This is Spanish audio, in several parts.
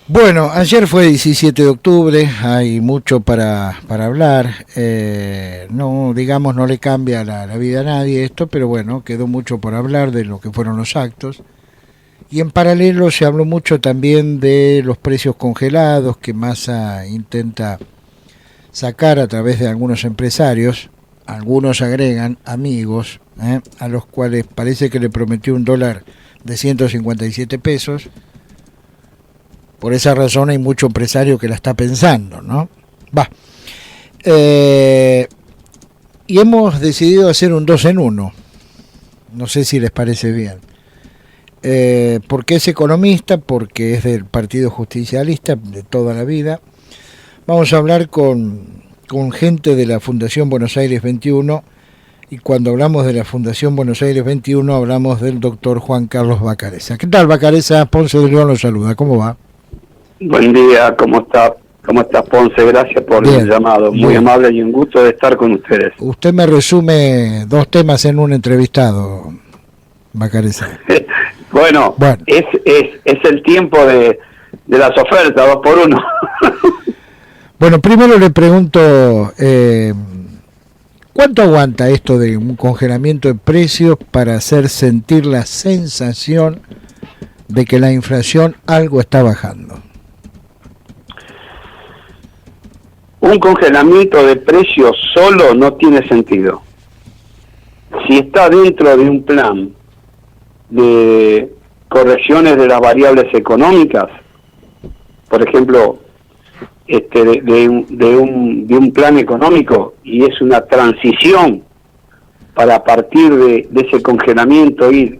Bueno, ayer fue 17 de octubre, hay mucho para hablar, no, digamos, no le cambia la vida a nadie esto, pero bueno, quedó mucho por hablar de lo que fueron los actos. Y en paralelo se habló mucho también de los precios congelados que Massa intenta sacar a través de algunos empresarios, algunos agregan amigos, a los cuales parece que le prometió un dólar de 157 pesos. Por esa razón hay mucho empresario que la está pensando, ¿no? Va. Y hemos decidido hacer un 2 en 1. No sé si les parece bien. Porque es economista, porque es del Partido Justicialista de toda la vida. Vamos a hablar con gente de la Fundación Buenos Aires 21. Y cuando hablamos de la Fundación Buenos Aires 21, hablamos del doctor Juan Carlos Vacarezza. ¿Qué tal, Vacarezza? Ponce de León lo saluda. ¿Cómo va? Buen día, ¿cómo está? ¿Cómo estás, Ponce? Gracias por el llamado. Muy amable y un gusto de estar con ustedes. Usted me resume dos temas en un entrevistado, Vacarezza. bueno, es el tiempo de las ofertas, 2 por 1. Bueno, primero le pregunto, ¿cuánto aguanta esto de un congelamiento de precios para hacer sentir la sensación de que la inflación algo está bajando? Un congelamiento de precios solo no tiene sentido. Si está dentro de un plan de correcciones de las variables económicas, por ejemplo, de un plan económico, y es una transición para, a partir de ese congelamiento, ir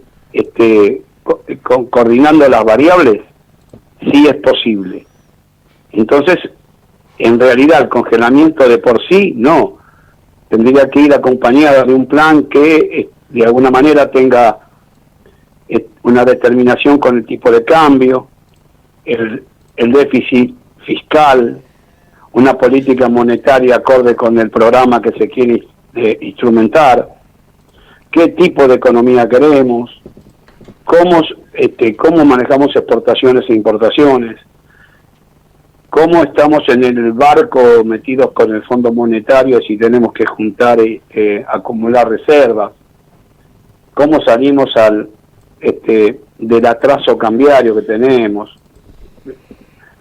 coordinando las variables, sí es posible. Entonces, en realidad el congelamiento de por sí no, tendría que ir acompañado de un plan que de alguna manera tenga una determinación con el tipo de cambio, el déficit fiscal, una política monetaria acorde con el programa que se quiere instrumentar, qué tipo de economía queremos, cómo manejamos exportaciones e importaciones, cómo estamos en el barco metidos con el Fondo Monetario si tenemos que juntar acumular reservas, cómo salimos del atraso cambiario que tenemos.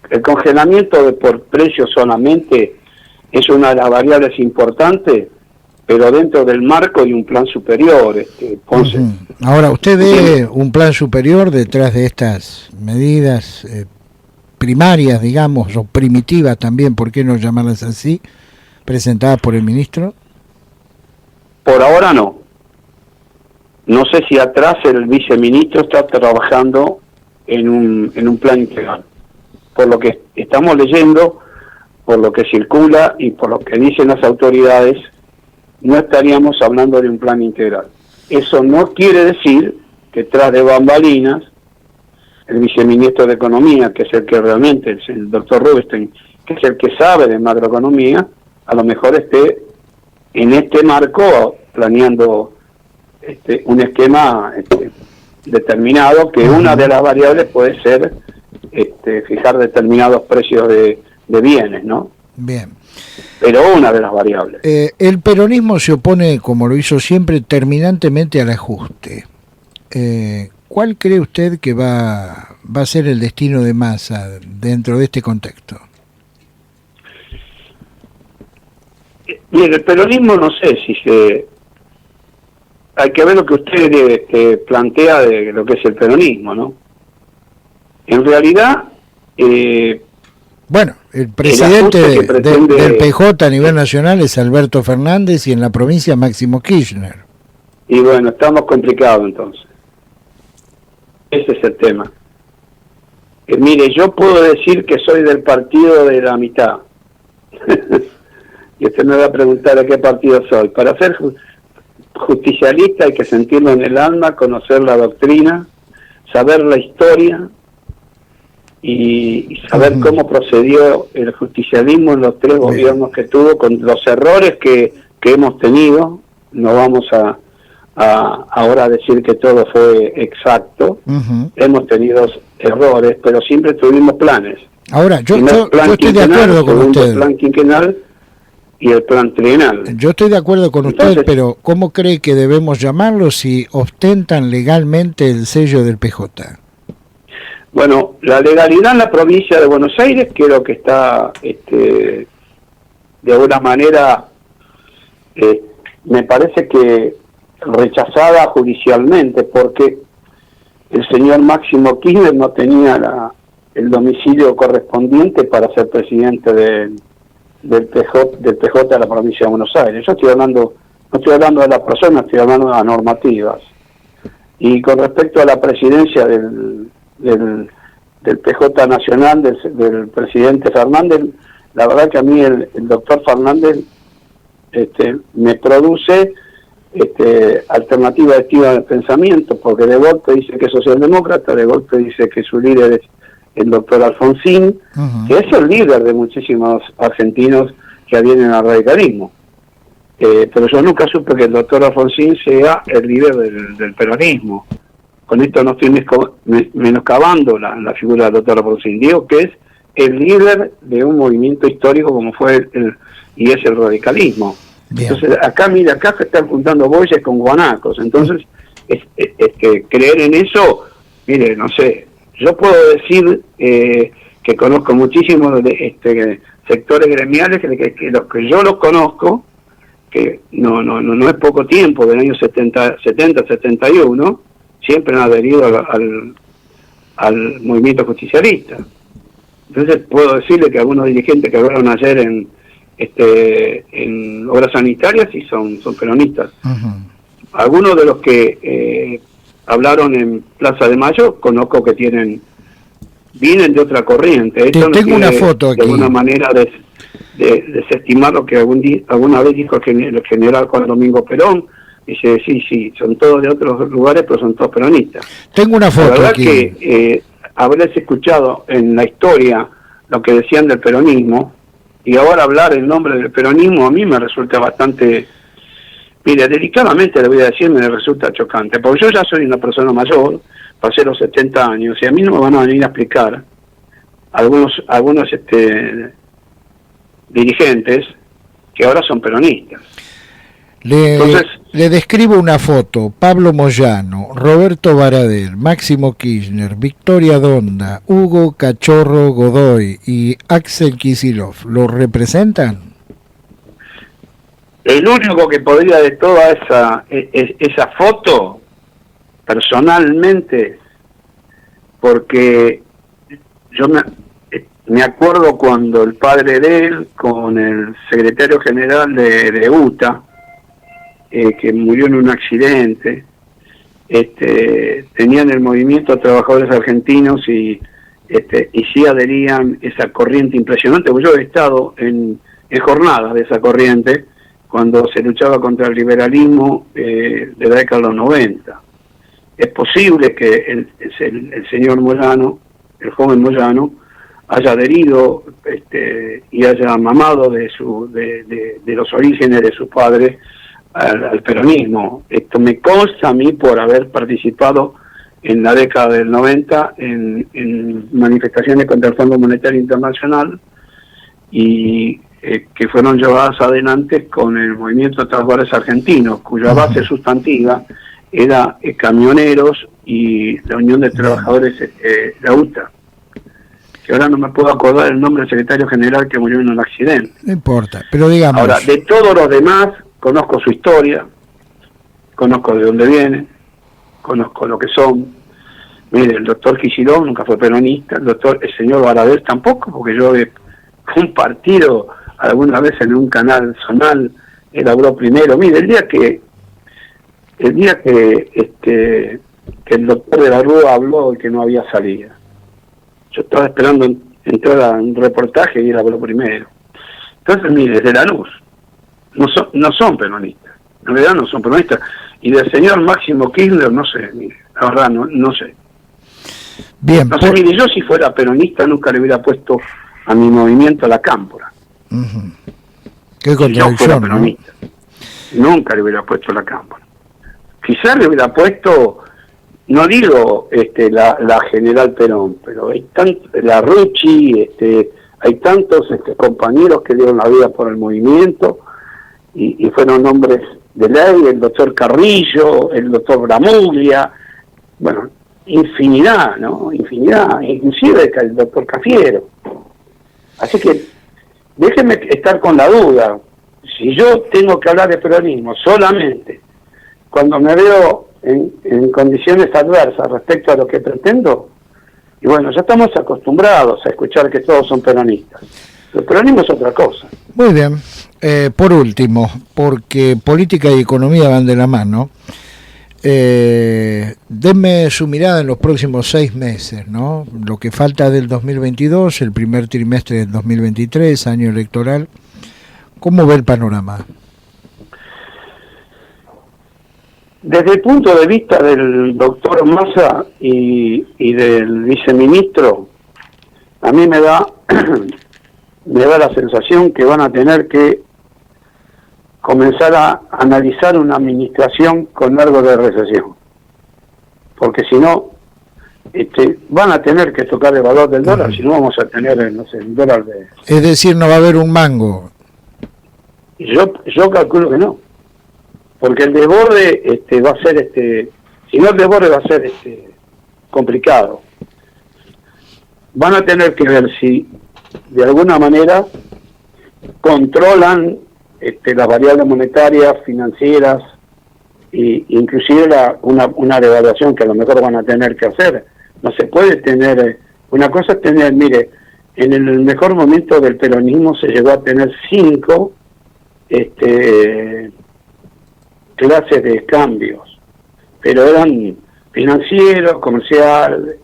El congelamiento por precio solamente es una de las variables importantes, pero dentro del marco de un plan superior, Ponce. Ahora, ¿usted ve un plan superior detrás de estas medidas primarias, digamos, o primitivas también, por qué no llamarlas así, presentadas por el ministro? Por ahora no. No sé si atrás el viceministro está trabajando en un plan integral. Por lo que estamos leyendo, por lo que circula y por lo que dicen las autoridades, no estaríamos hablando de un plan integral. Eso no quiere decir que tras de bambalinas, el viceministro de Economía, que es el que realmente, es el doctor Rubinstein, que es el que sabe de macroeconomía, a lo mejor esté en este marco planeando un esquema determinado, que una de las variables puede ser fijar determinados precios de bienes, ¿no? Bien. Pero una de las variables. El peronismo se opone, como lo hizo siempre, terminantemente al ajuste. ¿Cuál cree usted que va a ser el destino de Massa dentro de este contexto? Mire, el peronismo no sé si se... Hay que ver lo que usted plantea de lo que es el peronismo, ¿no? En realidad... bueno, el presidente del PJ a nivel nacional es Alberto Fernández y en la provincia Máximo Kirchner. Y bueno, estamos complicados entonces. Ese es el tema. Mire, yo puedo decir que soy del partido de la mitad. Y usted me va a preguntar de qué partido soy. Para ser justicialista hay que sentirlo en el alma, conocer la doctrina, saber la historia y saber cómo procedió el justicialismo en los 3 gobiernos que tuvo, con los errores que hemos tenido. No vamos a ahora decir que todo fue exacto. Hemos tenido errores, pero siempre tuvimos planes. Ahora, yo estoy de acuerdo con usted. El plan quinquenal y el plan trienal. Yo estoy de acuerdo con usted, pero ¿cómo cree que debemos llamarlos si ostentan legalmente el sello del PJ? Bueno, la legalidad en la provincia de Buenos Aires creo que está, de alguna manera, me parece que rechazada judicialmente, porque el señor Máximo Kirchner no tenía el domicilio correspondiente para ser presidente del PJ de la provincia de Buenos Aires. Yo no estoy hablando de la persona, estoy hablando de las normativas. Y con respecto a la presidencia del PJ nacional, del presidente Fernández, la verdad que a mí el doctor Fernández me produce alternativa de estilo de pensamiento, porque de golpe dice que es socialdemócrata, de golpe dice que su líder es el doctor Alfonsín, que es el líder de muchísimos argentinos que adhieren al radicalismo. Pero yo nunca supe que el doctor Alfonsín sea el líder del peronismo. Con esto no estoy menoscabando la figura del doctor Alfonsín, digo que es el líder de un movimiento histórico como fue y es el radicalismo. Bien. Entonces acá se están juntando bueyes con guanacos, entonces creer en eso, mire, no sé, yo puedo decir que conozco muchísimos sectores gremiales que los que yo los conozco, que no es poco tiempo, del año 70, 71, siempre han adherido al movimiento justicialista. Entonces puedo decirle que algunos dirigentes que hablaron ayer en obras sanitarias y son peronistas. Algunos de los que hablaron en Plaza de Mayo conozco que vienen de otra corriente. Esto tengo una foto aquí. De alguna manera desestimar lo que alguna vez dijo el general Juan Domingo Perón. Dice, sí, son todos de otros lugares, pero son todos peronistas. Tengo una foto la verdad aquí. Que haberles escuchado en la historia lo que decían del peronismo, y ahora hablar en nombre del peronismo a mí me resulta bastante, mire, delicadamente le voy a decir, me resulta chocante, porque yo ya soy una persona mayor, pasé los 70 años, y a mí no me van a venir a explicar algunos dirigentes que ahora son peronistas. Le describo una foto: Pablo Moyano, Roberto Baradel, Máximo Kirchner, Victoria Donda, Hugo Cachorro Godoy y Axel Kicillof. ¿Lo representan? El único que podría de toda esa foto, personalmente, porque yo me acuerdo cuando el padre de él, con el secretario general de UTA, que murió en un accidente, tenían el movimiento de trabajadores argentinos y sí adherían esa corriente impresionante, porque yo he estado en jornadas de esa corriente cuando se luchaba contra el liberalismo de la década de los 90. Es posible que el señor Moyano, el joven Moyano, haya adherido y haya mamado de los orígenes de su padre al peronismo. Esto me consta a mí por haber participado en la década del 90 en manifestaciones contra el Fondo Monetario Internacional y que fueron llevadas adelante con el movimiento de trabajadores argentinos, cuya base sustantiva era camioneros y la Unión de Trabajadores la UTA, que ahora no me puedo acordar el nombre del secretario general que murió en un accidente. No importa, pero digamos... Ahora, de todos los demás, conozco su historia, conozco de dónde vienen, conozco lo que son. Mire, el doctor Kicillof nunca fue peronista, el señor Baradel tampoco, porque yo he compartido alguna vez en un canal zonal, él habló primero. Mire, el día que el doctor de la Rúa habló y que no había salida, yo estaba esperando entrar a un reportaje y él habló primero. Entonces, mire, de Lanús no son peronistas, en realidad no son peronistas, y del señor Máximo Kirchner no sé, mire, la verdad no sé. Bien, no sé, mire, yo si fuera peronista nunca le hubiera puesto a mi movimiento la cámpora. Qué contradicción, si yo fuera peronista, nunca le hubiera puesto la cámpora. Quizás le hubiera puesto no digo la General Perón, pero hay la Rucci, hay tantos compañeros que dieron la vida por el movimiento y fueron hombres de ley, el doctor Carrillo, el doctor Bramuglia, bueno, infinidad, ¿no? Infinidad, inclusive el doctor Cafiero. Así que déjenme estar con la duda. Si yo tengo que hablar de peronismo solamente cuando me veo en condiciones adversas respecto a lo que pretendo, y bueno, ya estamos acostumbrados a escuchar que todos son peronistas. El peronismo es otra cosa. Muy bien. Por último, porque política y economía van de la mano, denme su mirada en los próximos 6 meses, ¿no? Lo que falta del 2022, el primer trimestre del 2023, año electoral. ¿Cómo ve el panorama? Desde el punto de vista del doctor Massa y del viceministro, a mí me da la sensación que van a tener que comenzar a analizar una administración con algo de recesión, porque si no van a tener que tocar el valor del dólar, si no vamos a tener, no sé, el dólar de... Es decir, no va a haber un mango. Yo calculo que no, porque el desborde va a ser, si no el desborde va a ser complicado. Van a tener que ver si de alguna manera controlan las variables monetarias, financieras, e inclusive una devaluación que a lo mejor van a tener que hacer. No se puede tener, una cosa es tener, mire, en el mejor momento del peronismo se llegó a tener 5 clases de cambios, pero eran financieros, comercial.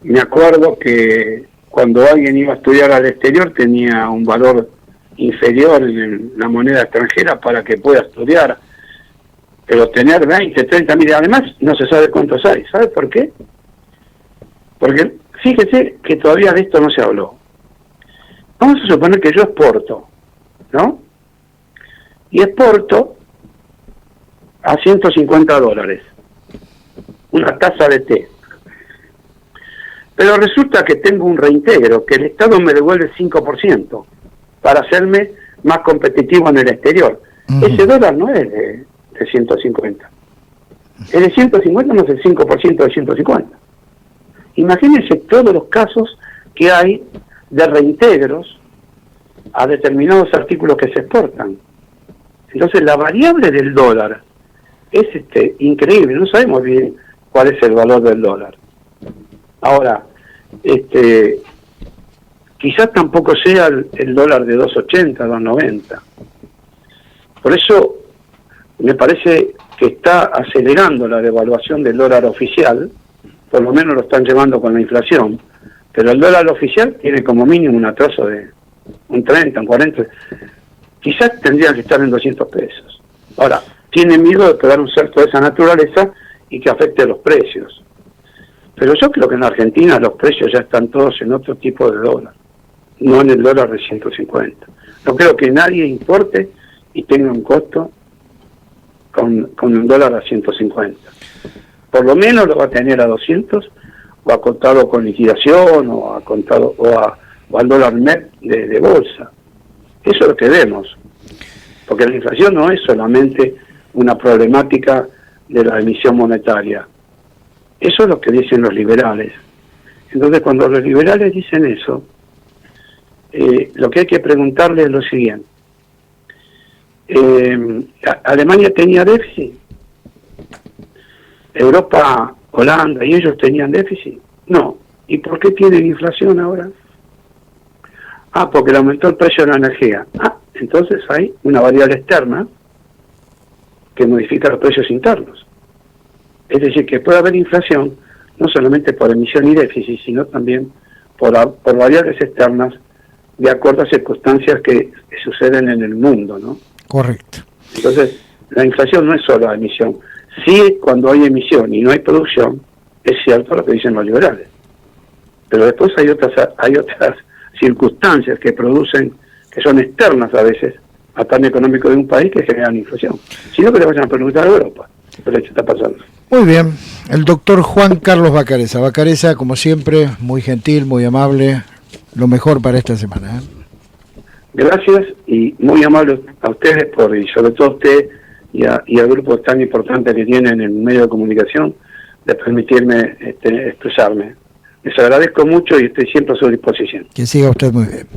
Me acuerdo que cuando alguien iba a estudiar al exterior tenía un valor inferior en la moneda extranjera para que pueda estudiar, pero tener 20, 30 mil, además no se sabe cuántos hay. ¿Sabe por qué? Porque fíjese que todavía de esto no se habló. Vamos a suponer que yo exporto, ¿no? Y exporto a $150, una taza de té. Pero resulta que tengo un reintegro, que el Estado me devuelve 5% para hacerme más competitivo en el exterior. Ese dólar no es de 150. Es de 150 más el 5% de 150. Imagínense todos los casos que hay de reintegros a determinados artículos que se exportan. Entonces la variable del dólar es increíble, no sabemos bien cuál es el valor del dólar. Ahora, quizás tampoco sea el dólar de 2.80, 2.90. Por eso me parece que está acelerando la devaluación del dólar oficial, por lo menos lo están llevando con la inflación, pero el dólar oficial tiene como mínimo un atraso de un 30, un 40, quizás tendría que estar en 200 pesos. Ahora, tiene miedo de pegar un salto de esa naturaleza y que afecte los precios. Pero yo creo que en Argentina los precios ya están todos en otro tipo de dólar, no en el dólar de 150. No creo que nadie importe y tenga un costo con un dólar a 150. Por lo menos lo va a tener a 200, o a contado con liquidación, o a contado, o al dólar net de bolsa. Eso es lo que vemos. Porque la inflación no es solamente una problemática de la emisión monetaria. Eso es lo que dicen los liberales. Entonces, cuando los liberales dicen eso, lo que hay que preguntarle es lo siguiente. ¿Alemania tenía déficit? ¿Europa, Holanda y ellos tenían déficit? No. ¿Y por qué tienen inflación ahora? Porque le aumentó el precio de la energía. Entonces hay una variable externa que modifica los precios internos. Es decir, que puede haber inflación no solamente por emisión y déficit, sino también por variables externas de acuerdo a circunstancias que suceden en el mundo, ¿no? Correcto. Entonces, la inflación no es solo la emisión. Sí, cuando hay emisión y no hay producción, es cierto lo que dicen los liberales. Pero después hay otras circunstancias que producen, que son externas a veces al plan económico de un país, que generan inflación. Si no, que le vayan a preguntar a Europa. pero eso está pasando. Muy bien, el doctor Juan Carlos Vacarezza. Vacarezza, como siempre, muy gentil, muy amable, lo mejor para esta semana, ¿eh? Gracias y muy amable a ustedes y sobre todo a usted y al grupo tan importante que tienen en el medio de comunicación de permitirme expresarme. Les agradezco mucho y estoy siempre a su disposición. Que siga usted muy bien.